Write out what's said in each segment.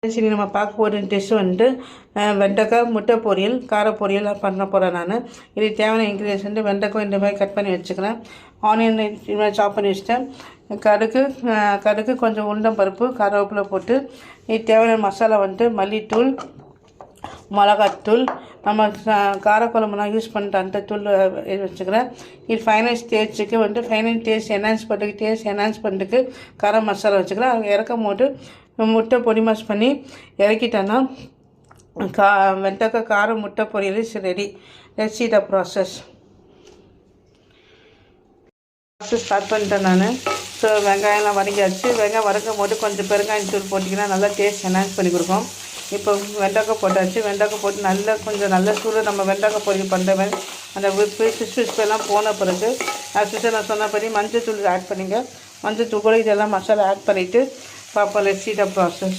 சரி, நம்ம பார்க்க போகிற டிஷ் வந்துட்டு வெண்டைக்காய் முட்டை பொரியல், கார பொரியல் பண்ண போகிறேன் நான். இதுக்கு தேவையான இன்க்ரீடியன்ஸ் வந்து வெண்டைக்காய் இந்த மாதிரி கட் பண்ணி வச்சுக்கிறேன். ஆனியன் இது மாதிரி சாப் பண்ணி வச்சுட்டேன். கடுகு கொஞ்சம் உளுந்தம் பருப்பு, கருவேப்பிலை போட்டு இது தேவையான மசாலா வந்துட்டு மல்லித்தூள், மிளகாத்தூள், நம்ம காரக்குழம்புலாம் யூஸ் பண்ணிட்டு அந்த தூள் வச்சுக்கிறேன். இது ஃபைனல் ஸ்டேஜுக்கு வந்துட்டு ஃபைனல் டேஸ்ட் என்ஹான்ஸ் பண்ணுறதுக்கு கரம் மசாலா வச்சுக்கிறேன். அது இறக்கும் போது முட்டை பொடி மாஸ் பண்ணி இறக்கிட்டேன்னா வெண்டைக்காய் கார முட்டை பொரியல் is ready. Let's see the process. Start பண்ணிட்டேன் நான். ஸோ வெங்காயம்லாம் வதங்கியாச்சு. வெங்காயம் வதக்கும் போது கொஞ்சம் பெருங்காயம் தூள் போட்டிங்கன்னா நல்லா டேஸ்ட் என்ஹான்ஸ் பண்ணி கொடுக்கும். இப்போ வெண்டைக்காய் போட்டாச்சு. வெண்டைக்காய் போட்டு கொஞ்சம் நல்ல சூடு நம்ம வெண்டைக்காய் பொரியல் பண்ணுற மாதிரி அந்த விஸ்பெல்லாம் போன பிறகு நான் சொன்னபடி மஞ்சள் தூள் ஆட் பண்ணிங்க. மஞ்சள் தூள் கூட இதெல்லாம் மசாலா ஆட் பண்ணிவிட்டு பார்ப்போம். Let's see the process.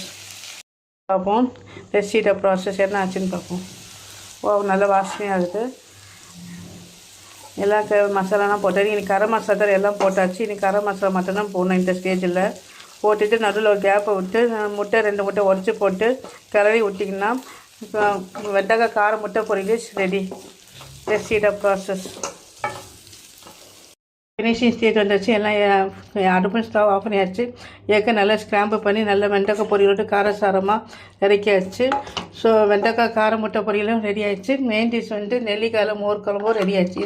பார்ப்போம். லெட்ஸ் see the process என்ன ஆச்சுன்னு பார்ப்போம். நல்ல வாசனையாக இருக்குது. எல்லாம் மசாலாலாம் போட்டாச்சு. இன்றைக்கி கரம் மசாலா எல்லாம் போட்டாச்சு. இன்றைக்கி கரம் மசாலா மட்டும்தான் போடணும் இந்த ஸ்டேஜில். போட்டுட்டு நடுவில் ஒரு கேப்பை விட்டு 2 முட்டை உடச்சி போட்டு கிளறி விட்டிங்கன்னா வெண்டைக்காய் கார முட்டை பொரியல் ready. Let's see the process. Finishing stage வந்துச்சு. எல்லாம் அடுப்பு ஸ்டவ் ஆஃப் பண்ணியாச்சு. நல்லா ஸ்க்ராம்பு பண்ணி நல்ல வெண்டைக்காய் பொரியலோட்டு காரசாரமாக இறக்கியாச்சு. ஸோ வெண்டைக்காய் கார முட்டை பொரியலும் ரெடி ஆயிடுச்சு. மெயின் டிஷ் வந்துட்டு நெல்லிக்காயில் மோர் குழம்பும் ரெடி ஆயிடுச்சு.